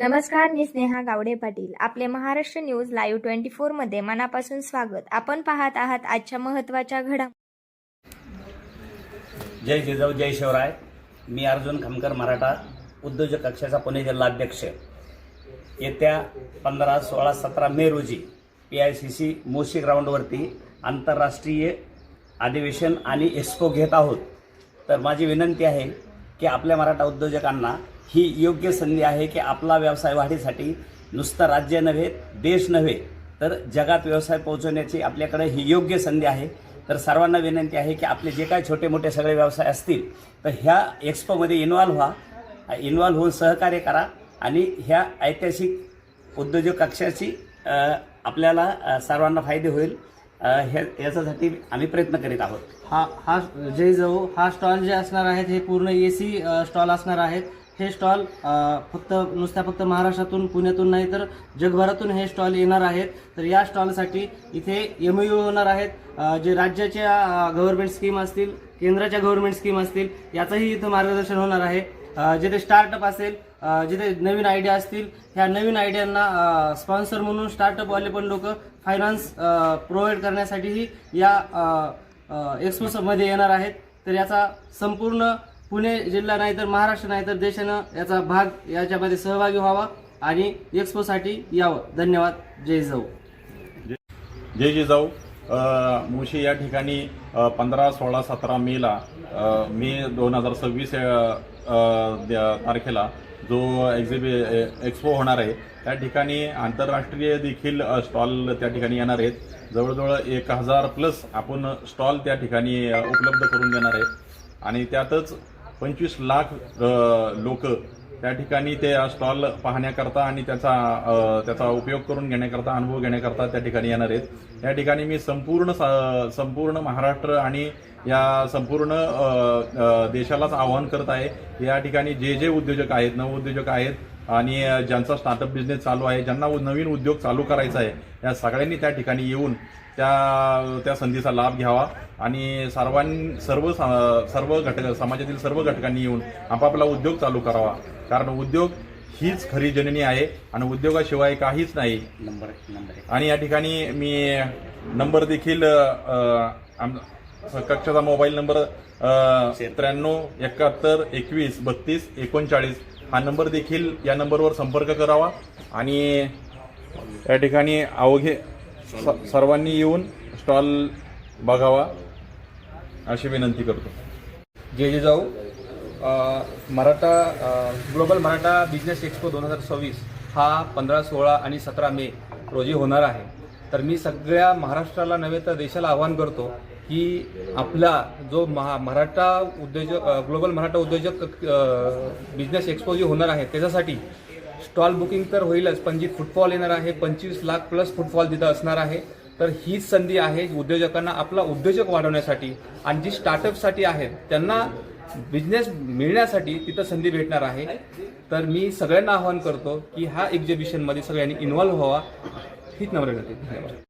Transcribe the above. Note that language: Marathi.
नमस्कार, मी स्नेहा गावडे पाटील. आपले महाराष्ट्र न्यूज लाईव्ह 24 मध्ये मनापासून स्वागत. आपण पाहत आहात आजच्या महत्त्वाच्या घडामोडी. जय जिजाऊ, जय शिवराय. मी अर्जुन खमकर, मराठा उद्योजक कक्षाचा पुणे जिल्हाध्यक्ष. येत्या 15, 16, 17 मे रोजी PICC मोशी ग्राउंडवरती आंतरराष्ट्रीय अधिवेशन आणि एक्स्पो घेत आहोत. तर माझी विनंती आहे की आपल्या मराठा उद्योजकांना ही योग्य संधी आहे की आपला व्यवसाय वाढीसाठी नुसतं राज्य नव्हे, देश नव्हे, तर जगात व्यवसाय पोहोचवण्याची आपल्याकडे ही योग्य संधी आहे. तर सर्वांना विनंती आहे की आपले जे काही छोटे मोठे सगळे व्यवसाय असतील तर ह्या एक्स्पोमध्ये इन्व्हॉल्व्ह होऊन सहकार्य करा आणि ह्या ऐतिहासिक उद्योजक कक्षाची आपल्याला सर्वांना फायदे होईल याच्यासाठी आम्ही प्रयत्न करीत आहोत. हा जय जाऊ हा स्टॉल जे असणार आहेत हे पूर्ण AC स्टॉल असणार आहेत. हे स्टॉल फक्त महाराष्ट्रातून, पुण्यातून नाही तर जगभरातून हे स्टॉल येणार आहेत. तर या स्टॉलसाठी इथे MOU होणार आहेत. जे राज्याच्या गव्हर्नमेंट स्कीम असतील, केंद्राच्या गव्हर्नमेंट स्कीम असतील, याचंही इथं मार्गदर्शन होणार आहे. जिथे स्टार्टअप असेल, जिथे नवीन आयडिया असतील, ह्या नवीन आयडियांना स्पॉन्सर म्हणून स्टार्टअपवाले पण लोक फायनान्स प्रोव्हाइड करण्यासाठीही या एक्स्पोमध्ये येणार आहेत. तर याचा संपूर्ण पुणे जिल्हा नाही तर महाराष्ट्र नाही तर देशानं याचा भाग याच्यामध्ये सहभागी व्हावा आणि एक्स्पोसाठी यावं. धन्यवाद. जय जिजाऊ. जय जिजाऊ. मोशी या ठिकाणी 15, 16, 17 मेला मे 2026 तारखेला जो एक्स्पो होणार आहे त्या ठिकाणी आंतरराष्ट्रीय देखील स्टॉल त्या ठिकाणी येणार आहेत. जवळजवळ 1000+ आपण स्टॉल त्या ठिकाणी उपलब्ध करून देणार आहे आणि त्यातच 25 लाख लोक त्या ठिकाणी ते स्टॉल पाहण्याकरता आणि त्याचा उपयोग करून घेण्याकरता, अनुभव घेण्याकरता त्या ठिकाणी येणार आहेत. या ठिकाणी मी संपूर्ण महाराष्ट्र आणि या संपूर्ण देशालाच आवाहन करत आहे. या ठिकाणी जे उद्योजक आहेत, नवउद्योजक आहेत आणि ज्यांचा स्टार्टअप बिझनेस चालू आहे, ज्यांना नवीन उद्योग चालू करायचा आहे, या सगळ्यांनी त्या ठिकाणी येऊन त्या संधीचा लाभ घ्यावा आणि सर्व घटक, समाजातील सर्व घटकांनी येऊन आपापला उद्योग चालू करावा. कारण उद्योग हीच खरी जननी आहे आणि उद्योगाशिवाय काहीच नाही. आणि या ठिकाणी मी नंबर देखील, कक्षाचा मोबाईल नंबर 93 71 21 32 39 हा नंबर देखील, या नंबरवर संपर्क करावा आणि या ठिकाणी अवघे सर्वांनी येऊन स्टॉल बघावा अशी विनंती करतो. जय Jijau. Global Maratha business expo 2026 हा 15, 16 आणि 17 मे रोजी होणार आहे. तर मी सगळ्या महाराष्ट्राला नव्हे तर देशाला आवाहन करतो की आपला जो ग्लोबल मराठा उद्योजक बिझनेस एक्स्पो जी होणार आहे त्याच्यासाठी स्टॉल बुकिंग तर होईलच, पण जी फुटफॉल येणार आहे 25 लाख+ फुटफॉल तिथं असणार आहे. तर हीच संधी आहे उद्योजकांना आपला उद्योजक वाढवण्यासाठी आणि जी स्टार्टअपसाठी आहेत त्यांना बिझनेस मिळण्यासाठी तिथं संधी भेटणार आहे. तर मी सगळ्यांना आवाहन करतो की ह्या एक्झिबिशनमध्ये सगळ्यांनी इन्व्हॉल्व्ह व्हावा. हीच नम्र विनंती. धन्यवाद.